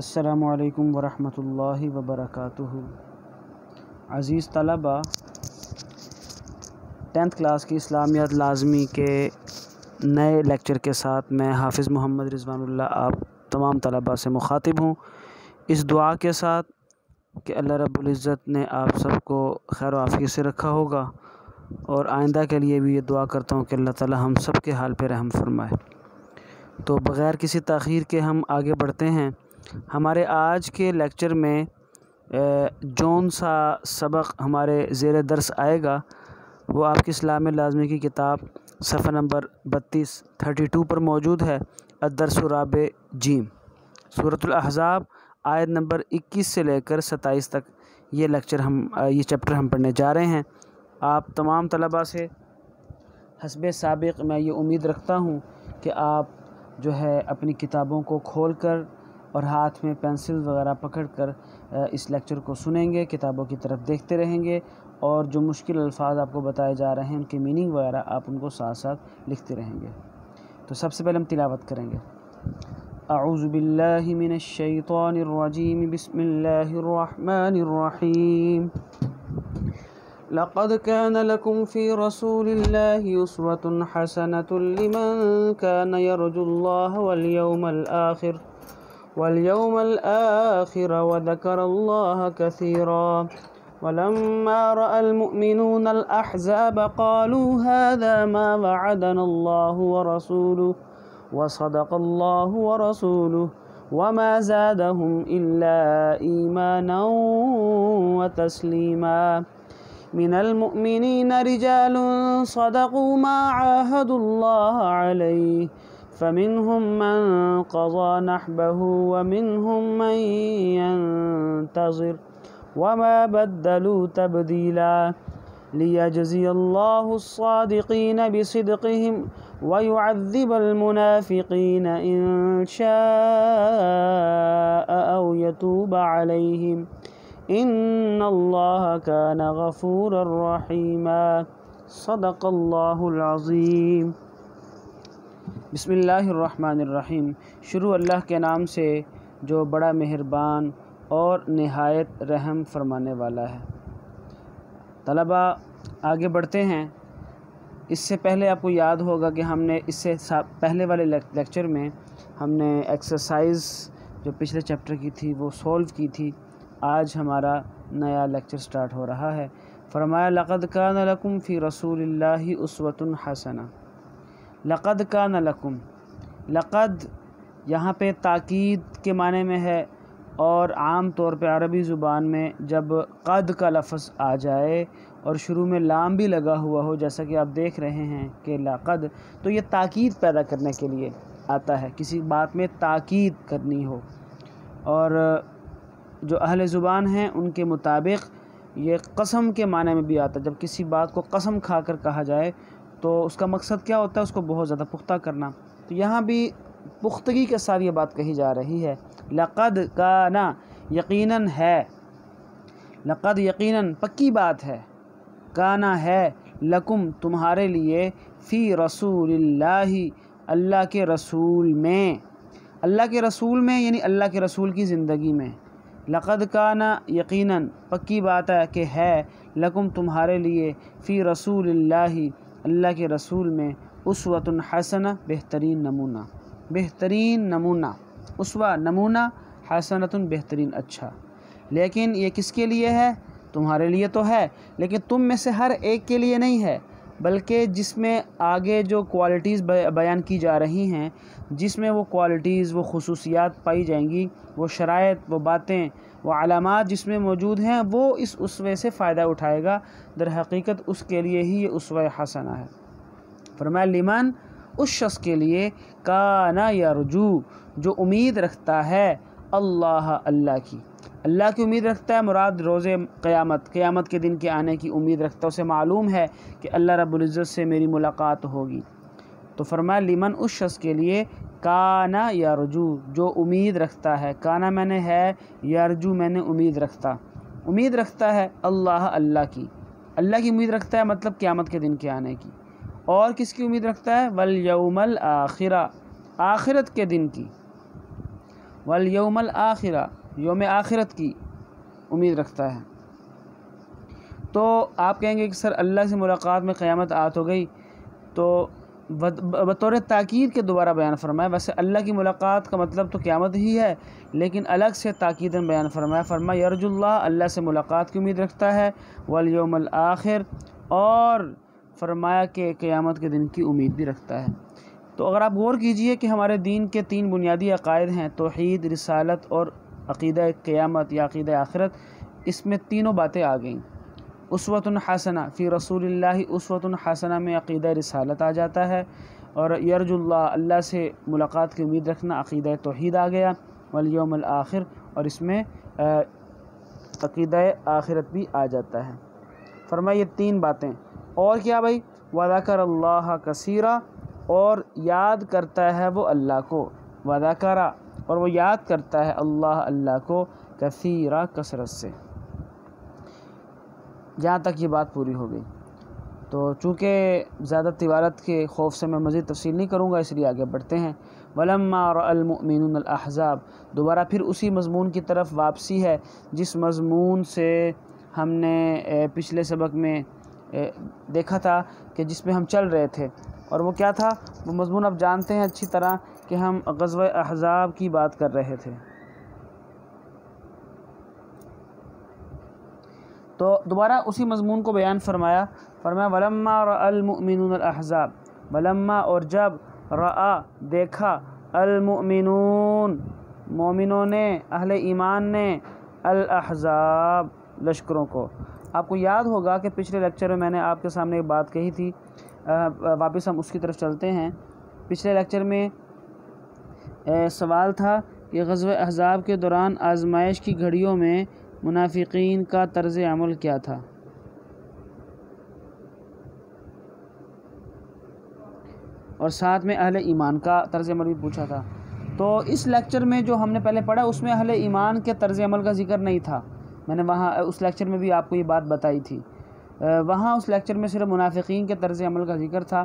السلام علیکم ورحمۃ اللہ وبرکاتہ۔ عزیز طلبہ، 10th کلاس کی اسلامیات لازمی کے نئے لیکچر کے ساتھ میں حافظ محمد رضوان اللہ آپ تمام طلبہ سے مخاطب ہوں، اس دعا کے ساتھ کہ اللہ رب العزت نے آپ سب کو خیر و عافیت سے رکھا ہوگا، اور آئندہ کے لیے بھی یہ دعا کرتا ہوں کہ اللہ تعالی ہم سب کے حال پہ رحم فرمائے۔ تو بغیر کسی تاخیر کے ہم آگے بڑھتے ہیں۔ ہمارے آج کے لیکچر میں جون سا سبق ہمارے زیر درس آئے گا، وہ آپ کی اسلامیات لازمی کی کتاب صفحہ نمبر 32 پر موجود ہے۔ الدرس الرابع جیم، سورۃ الاحزاب آیت نمبر 21 سے لے کر 27 تک یہ چیپٹر ہم پڑھنے جا رہے ہیں۔ آپ تمام طلباء سے حسب سابق میں یہ امید رکھتا ہوں کہ آپ جو ہے اپنی کتابوں کو کھول کر اور ہاتھ میں پینسل وغیرہ پکڑ کر اس لیکچر کو سنیں گے، کتابوں کی طرف دیکھتے رہیں گے، اور جو مشکل الفاظ آپ کو بتائے جا رہے ہیں ان کے میننگ وغیرہ آپ ان کو ساتھ ساتھ لکھتے رہیں گے۔ تو سب سے پہلے ہم تلاوت کریں گے۔ اعوذ باللہ من الشیطان الرجیم، بسم اللہ الرحمن الرحیم۔ لقد كان لكم في رسول الله أسوة حسنة لمن كان يرجو الله واليوم الآخر وذكر الله كثيرا ولما رأى المؤمنون الأحزاب قالوا هذا ما وعدنا الله ورسوله وصدق الله ورسوله وما زادهم إلا إيمانا وتسليما من المؤمنين رجال صدقوا ما عاهدوا الله عليه فمنهم من قضى نحبه ومنهم من ينتظر وما بدلوا تبديلا ليجزي الله الصادقين بصدقهم ويعذب المنافقين إن شاء أو يتوب عليهم إن الله كان غفورا رحيما صدق اللہ العظیم۔ بسم اللہ الرحمن الرحیم، شروع اللہ کے نام سے جو بڑا مہربان اور نہایت رحم فرمانے والا ہے۔ طلبہ آگے بڑھتے ہیں۔ اس سے پہلے آپ کو یاد ہوگا کہ ہم نے اس سے پہلے والے لیکچر میں ہم نے ایکسرسائز جو پچھلے چیپٹر کی تھی وہ سولو کی تھی۔ آج ہمارا نیا لیکچر سٹارٹ ہو رہا ہے۔ فرمایا لقد کان لکم فی رسول اللہ اسوۃ حسنہ۔ لقد کان لکم، لقد یہاں پہ تاکید کے معنی میں ہے، اور عام طور پہ عربی زبان میں جب قد کا لفظ آ جائے اور شروع میں لام بھی لگا ہوا ہو، جیسا کہ آپ دیکھ رہے ہیں کہ لقد، تو یہ تاکید پیدا کرنے کے لیے آتا ہے، کسی بات میں تاکید کرنی ہو۔ اور جو اہل زبان ہیں ان کے مطابق یہ قسم کے معنی میں بھی آتا ہے۔ جب کسی بات کو قسم کھا کر کہا جائے تو اس کا مقصد کیا ہوتا ہے؟ اس کو بہت زیادہ پختہ کرنا۔ تو یہاں بھی پختگی کے ساتھ یہ بات کہی جا رہی ہے۔ لقد کانا، یقیناً ہے، لقد یقیناً پکی بات ہے، کانا ہے، لکم تمہارے لیے، فی رسول اللہ اللہ کے رسول میں، اللہ کے رسول میں یعنی اللہ کے رسول کی زندگی میں۔ لقد کانا یقیناً پکی بات ہے کہ ہے، لکم تمہارے لیے، فی رسول اللہ اللہ کے رسول میں، اسوۃ حسنہ بہترین نمونہ، بہترین نمونہ، اسوہ نمونہ، حسنۃ بہترین اچھا۔ لیکن یہ کس کے لیے ہے؟ تمہارے لیے تو ہے، لیکن تم میں سے ہر ایک کے لیے نہیں ہے، بلکہ جس میں آگے جو کوالٹیز بیان کی جا رہی ہیں، جس میں وہ کوالٹیز، وہ خصوصیات پائی جائیں گی، وہ شرائط، وہ باتیں، وہ علامات جس میں موجود ہیں، وہ اس اسوے سے فائدہ اٹھائے گا۔ در حقیقت اس کے لیے ہی یہ اسوہ حسنہ ہے۔ فرمایا لمن، اس شخص کے لیے، کانا یرجو جو امید رکھتا ہے، اللہ اللہ کی امید رکھتا ہے، مراد روز قیامت کے دن کے آنے کی امید رکھتا ہے، اسے معلوم ہے کہ اللہ رب العزت سے میری ملاقات ہوگی۔ تو فرمایا لمن اس شخص کے لیے، کانا یرجو جو امید رکھتا ہے، کانا میں نے ہے، یرجو میں نے امید رکھتا ہے اللہ کی امید رکھتا ہے، مطلب قیامت کے دن کے آنے کی۔ اور کس کی امید رکھتا ہے؟ والیوم الآخرہ، آخرت کے دن کی۔ والیوم الآخرہ، یوم آخرت کی امید رکھتا ہے۔ تو آپ کہیں گے کہ سر اللہ سے ملاقات میں قیامت آ تو گئی، تو بطور تاکید کے دوبارہ بیان فرمایا۔ ویسے اللہ کی ملاقات کا مطلب تو قیامت ہی ہے، لیکن الگ سے تاکیداً بیان فرمایا۔ فرمایا یرجو اللہ، اللہ سے ملاقات کی امید رکھتا ہے، والیوم الآخر، اور فرمایا کہ قیامت کے دن کی امید بھی رکھتا ہے۔ تو اگر آپ غور کیجئے کہ ہمارے دین کے 3 بنیادی عقائد ہیں، توحید، رسالت اور عقیدہ قیامت یا عقیدہ آخرت، اس میں تینوں باتیں آ گئیں۔ اسوۃ حسنہ فی رسول اللہ، اسوۃ حسنہ میں عقیدہ رسالت آ جاتا ہے، اور یرجو اللہ، اللہ سے ملاقات کی امید رکھنا، عقیدہ توحید آ گیا، والیوم الآخر، اور اس میں عقیدہ آخرت بھی آ جاتا ہے۔ فرمایا یہ 3 باتیں، اور کیا بھائی؟ وذکر اللہ کثیرا، اور یاد کرتا ہے وہ اللہ کو، وذکر، اور وہ یاد کرتا ہے اللہ کو، کثیرا، کثرت سے۔ جہاں تک یہ بات پوری ہو گئی۔ تو چونکہ زیادہ طوالت کے خوف سے میں مزید تفصیل نہیں کروں گا، اس لیے آگے بڑھتے ہیں۔ وَلَمَّا رَأَى الْمُؤْمِنُونَ الْأَحْزَابَ، دوبارہ پھر اسی مضمون کی طرف واپسی ہے جس مضمون سے ہم نے پچھلے سبق میں دیکھا تھا کہ جس میں ہم چل رہے تھے، اور وہ کیا تھا؟ وہ مضمون آپ جانتے ہیں اچھی طرح کہ ہم غزوہ احزاب کی بات کر رہے تھے۔ تو دوبارہ اسی مضمون کو بیان فرمایا۔ وَلَمَّا رَأَى الْمُؤْمِنُونَ الْأَحْزَابَ، ولما، اور جب، رآ، دیکھا، المؤمنون، مومنوں نے، اہل ایمان نے، الاحزاب، لشکروں کو۔ آپ کو یاد ہوگا کہ پچھلے لیکچر میں نے آپ کے سامنے ایک بات کہی تھی، واپس ہم اس کی طرف چلتے ہیں۔ پچھلے لیکچر میں سوال تھا کہ غزوہ احزاب کے دوران آزمائش کی گھڑیوں میں منافقین کا طرز عمل کیا تھا؟ اور ساتھ میں اہل ایمان کا طرز عمل بھی پوچھا تھا۔ تو اس لیکچر میں جو ہم نے پہلے پڑھا اس میں اہل ایمان کے طرز عمل کا ذکر نہیں تھا، میں نے وہاں اس لیکچر میں بھی آپ کو یہ بات بتائی تھی۔ وہاں اس لیکچر میں صرف منافقین کے طرز عمل کا ذکر تھا،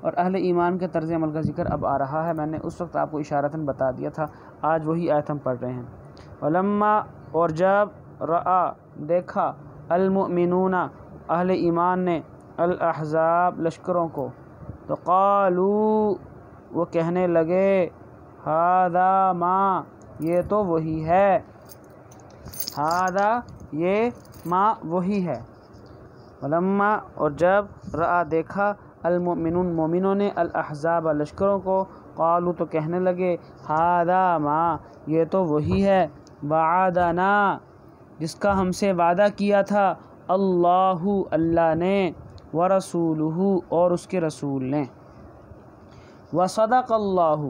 اور اہل ایمان کے طرز عمل کا ذکر اب آ رہا ہے۔ میں نے اس وقت آپ کو اشارتاً بتا دیا تھا، آج وہی آیت ہم پڑھ رہے ہیں۔ ولما، اور جب، رآ، دیکھا، المؤمنون، اہل ایمان نے، الاحزاب، لشکروں کو، تو قالوا، وہ کہنے لگے، ھذا ما، یہ تو وہی ہے، ھذا، یہ، ما، وہی ہے۔ ولما، اور جب، رآ، دیکھا، المؤمنون، مومنوں نے، الاحزاب، لشکروں کو، قالوا، تو کہنے لگے، ھذا ما، یہ تو وہی ہے، وعدنا، جس کا ہم سے وعدہ کیا تھا، اللہ، اللہ نے، ورسولہ، اور اس کے رسول نے، وصدق اللہ،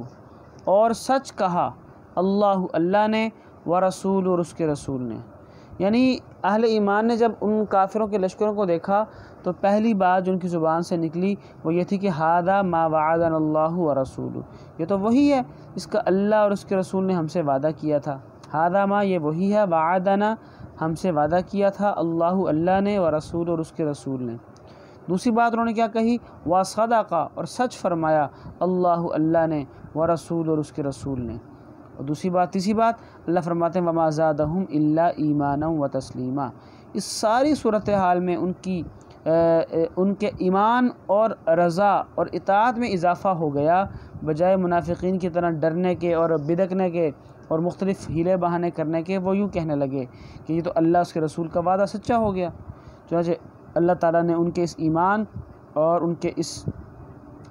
اور سچ کہا، اللہ، اللہ نے، ورسول، اور اس کے رسول نے۔ یعنی اہل ایمان نے جب ان کافروں کے لشکروں کو دیکھا تو پہلی بات جو ان کی زبان سے نکلی وہ یہ تھی کہ ھذا ما وعدنا اللہ ورسولہ، یہ تو وہی ہے اس کا اللہ اور اس کے رسول نے ہم سے وعدہ کیا تھا۔ ھذا ما، یہ وہی ہے، وعدنا، ہم سے وعدہ کیا تھا، اللہ، اللہ نے، ورسول، اور اس کے رسول نے۔ دوسری بات انہوں نے کیا کہی؟ وصدق، اور سچ فرمایا، اللہ، اللہ نے، ورسول، اور اس کے رسول نے۔ اور دوسری بات، تیسری بات، اللہ فرماتے ہیں وما زادہم الا ایمانا وتسلیما، اس ساری صورتحال میں ان کے ایمان اور رضا اور اطاعت میں اضافہ ہو گیا، بجائے منافقین کی طرح ڈرنے کے اور بدکنے کے اور مختلف ہیلے بہانے کرنے کے۔ وہ یوں کہنے لگے کہ یہ تو اللہ اس کے رسول کا وعدہ سچا ہو گیا۔ چنانچہ اللہ تعالیٰ نے ان کے اس ایمان اور ان کے اس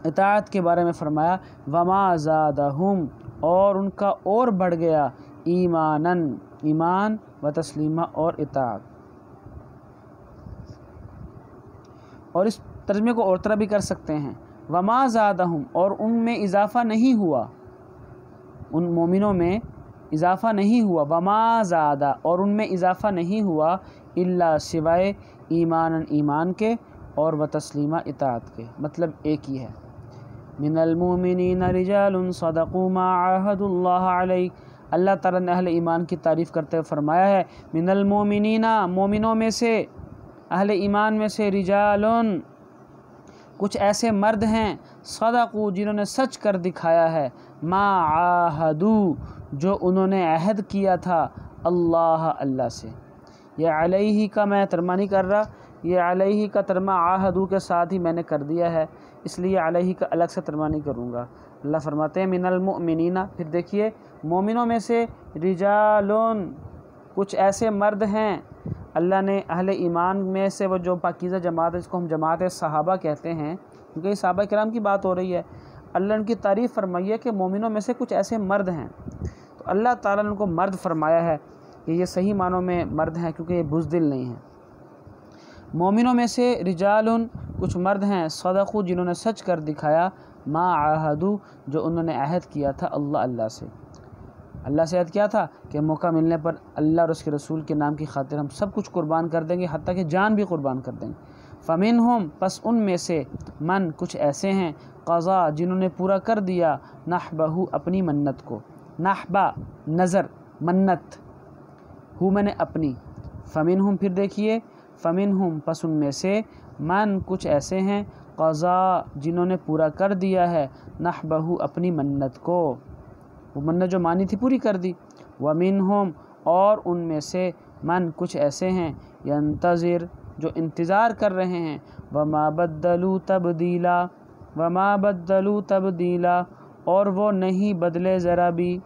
اطاعت کے بارے میں فرمایا وما زادہم، اور ان کا اور بڑھ گیا، ایماناً، ایمان، و تسلیمہ، اور اطاعت۔ اور اس ترجمے کو اور طرح بھی کر سکتے ہیں، وما زادہم، اور ان میں اضافہ نہیں ہوا، ان مومنوں میں اضافہ نہیں ہوا، وما زادہ، اور ان میں اضافہ نہیں ہوا، الا، سوائے، ایماناً، ایمان کے، اور و تسلیمہ، اطاعت کے۔ مطلب ایک ہی ہے۔ من المؤمنین رجال صدقوا ما عاہدوا اللہ علیہ، اللہ تعالیٰ نے اہل ایمان کی تعریف کرتے ہوئے فرمایا ہے من المؤمنین، مومنوں میں سے، اہل ایمان میں سے، رجال، کچھ ایسے مرد ہیں صدقوا جنہوں نے سچ کر دکھایا ہے، ما عاہدو جو انہوں نے عہد کیا تھا اللہ سے۔ یہ علیہ کا میں ترجمہ نہیں کر رہا، یہ علیہ کا ترجمہ عاہدو کے ساتھ ہی میں نے کر دیا ہے، اس لیے علیہ کا الگ سے ترجمہ نہیں کروں گا۔ اللہ فرماتے ہیں من المؤمنین، پھر دیکھیے مومنوں میں سے رجالون کچھ ایسے مرد ہیں، اللہ نے اہل ایمان میں سے وہ جو پاکیزہ جماعت ہے، جس کو ہم جماعت صحابہ کہتے ہیں، کیونکہ یہ صحابہ کرام کی بات ہو رہی ہے، اللہ ان کی تعریف فرمائی ہے کہ مومنوں میں سے کچھ ایسے مرد ہیں، تو اللہ تعالیٰ نے ان کو مرد فرمایا ہے کہ یہ صحیح معنوں میں مرد ہیں، کیونکہ یہ بزدل نہیں ہیں۔ مومنوں میں سے رجالن کچھ مرد ہیں صدقوا جنہوں نے سچ کر دکھایا، ما عاہدو جو انہوں نے عہد کیا تھا اللہ سے۔ اللہ سے عہد کیا تھا کہ موقع ملنے پر اللہ اور اس کے رسول کے نام کی خاطر ہم سب کچھ قربان کر دیں گے، حتیٰ کہ جان بھی قربان کر دیں گے۔ فمنہم پس ان میں سے من کچھ ایسے ہیں قضا جنہوں نے پورا کر دیا نحبہ اپنی منت کو، نحبہ نظر، منت، ہو میں نے اپنی، فمنہم پھر دیکھیے فمنہم پس ان میں سے من کچھ ایسے ہیں قضا جنہوں نے پورا کر دیا ہے نحبہ اپنی منت کو، وہ منت جو مانی تھی پوری کر دی۔ ومنہم اور ان میں سے من کچھ ایسے ہیں ینتظر جو انتظار کر رہے ہیں، وما بدلوا تبدیلا، وما بدلوا تبدیلا اور وہ نہیں بدلے ذرا بھی،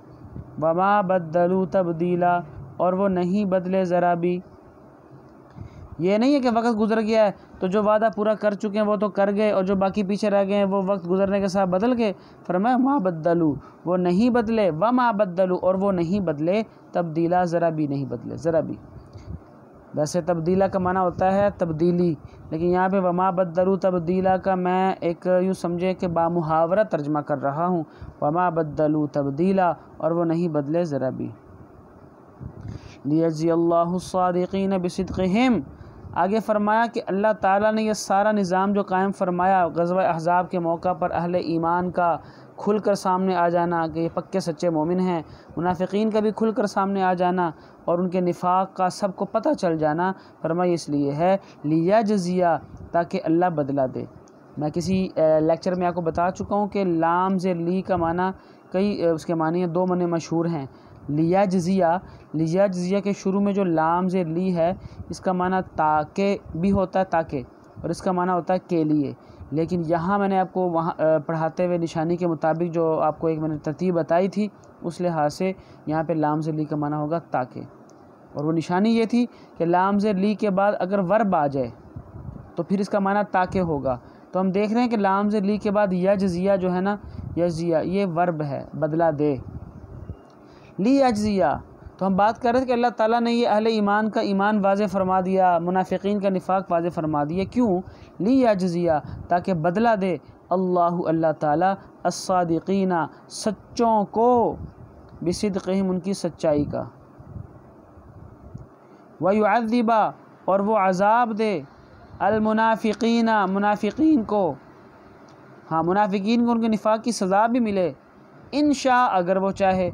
وما بدلوا تبدیلا اور وہ نہیں بدلے ذرا بھی۔ یہ نہیں ہے کہ وقت گزر گیا ہے تو جو وعدہ پورا کر چکے ہیں وہ تو کر گئے، اور جو باقی پیچھے رہ گئے ہیں وہ وقت گزرنے کے ساتھ بدل گئے۔ فرمایا ما بدلوا وہ نہیں بدلے، وما بدلوا اور وہ نہیں بدلے تبدیلا ذرا بھی نہیں بدلے، ذرا بھی۔ ویسے تبدیلا کا معنی ہوتا ہے تبدیلی، لیکن یہاں پہ وما بدلوا تبدیلا کا میں ایک یوں سمجھے کہ بامحاورہ ترجمہ کر رہا ہوں، وما بدلوا تبدیلا اور وہ نہیں بدلے ذرا بھی۔ لیجزی اللہ الصادقین بصدقہم، آگے فرمایا کہ اللہ تعالیٰ نے یہ سارا نظام جو قائم فرمایا غزوہ احزاب کے موقع پر اہل ایمان کا کھل کر سامنے آ جانا کہ یہ پکے سچے مومن ہیں، منافقین کا بھی کھل کر سامنے آ جانا اور ان کے نفاق کا سب کو پتہ چل جانا، فرمایا اس لیے ہے لیجزیہ تاکہ اللہ بدلہ دے۔ میں کسی لیکچر میں آپ کو بتا چکا ہوں کہ لام زیر لی کا معنی کئی اس کے معنی دو معنی مشہور ہیں۔ لیجزیہ کے شروع میں جو لام زیر لی ہے اس کا معنی تاکہ بھی ہوتا ہے، تاکہ، اور اس کا معنی ہوتا ہے کے لیے، لیکن یہاں میں نے آپ کو وہاں پڑھاتے ہوئے نشانی کے مطابق جو آپ کو ایک میں نے ترتیب بتائی تھی اس لحاظ سے یہاں پہ لام زیر لی کا معنی ہوگا تاکہ، اور وہ نشانی یہ تھی کہ لام زیر لی کے بعد اگر ورب آ جائے تو پھر اس کا معنی تاکہ ہوگا۔ تو ہم دیکھ رہے ہیں کہ لام زیر لی کے بعد یجزیہ جو ہے نا، یجزیہ یہ ورب ہے، بدلہ دے، لیجزیہ۔ تو ہم بات کر رہے تھے کہ اللہ تعالیٰ نے یہ اہل ایمان کا ایمان واضح فرما دیا، منافقین کا نفاق واضح فرما دیا، کیوں؟ لیجزیہ تاکہ بدلہ دے اللہ تعالیٰ الصادقین سچوں کو بصدقہم ان کی سچائی کا، ویعذب اور وہ عذاب دے المنافقین منافقین کو، ہاں منافقین کو ان کے نفاق کی سزا بھی ملے، انشاء اگر وہ چاہے،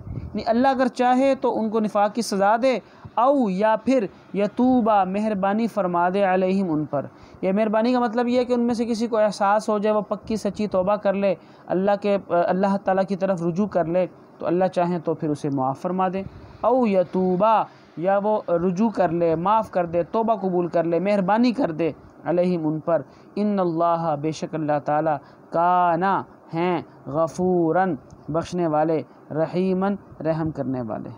اللہ اگر چاہے تو ان کو نفاق کی سزا دے، او یا پھر یتوبہ مہربانی فرما دے علیہم ان پر۔ یہ مہربانی کا مطلب یہ ہے کہ ان میں سے کسی کو احساس ہو جائے، وہ پکی سچی توبہ کر لے، اللہ تعالیٰ کی طرف رجوع کر لے، تو اللہ چاہیں تو پھر اسے معاف فرما دے، او یتوبہ یا وہ رجوع کر لے، معاف کر دے، توبہ قبول کر لے، مہربانی کر دے علیہم ان پر۔ ان اللہ بے شک اللہ تعالیٰ کانا ہیں غفوراً بخشنے والے، رحیماً رحم کرنے والے۔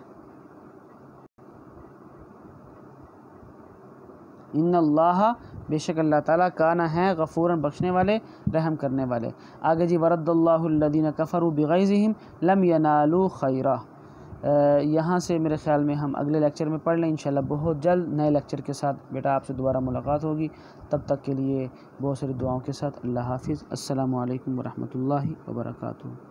ان اللہ بے شک اللہ تعالیٰ کانا ہے غفوراً بخشنے والے، رحم کرنے والے۔ آگے جی ورد اللہ الذین کفروا بغیظہم لم ینالوا خیرا، یہاں سے میرے خیال میں ہم اگلے لیکچر میں پڑھ لیں انشاءاللہ بہت جلد نئے لیکچر کے ساتھ بیٹا آپ سے دوبارہ ملاقات ہوگی، تب تک کے لیے بہت ساری دعاؤں کے ساتھ اللہ حافظ، السلام علیکم ورحمۃ اللہ وبرکاتہ۔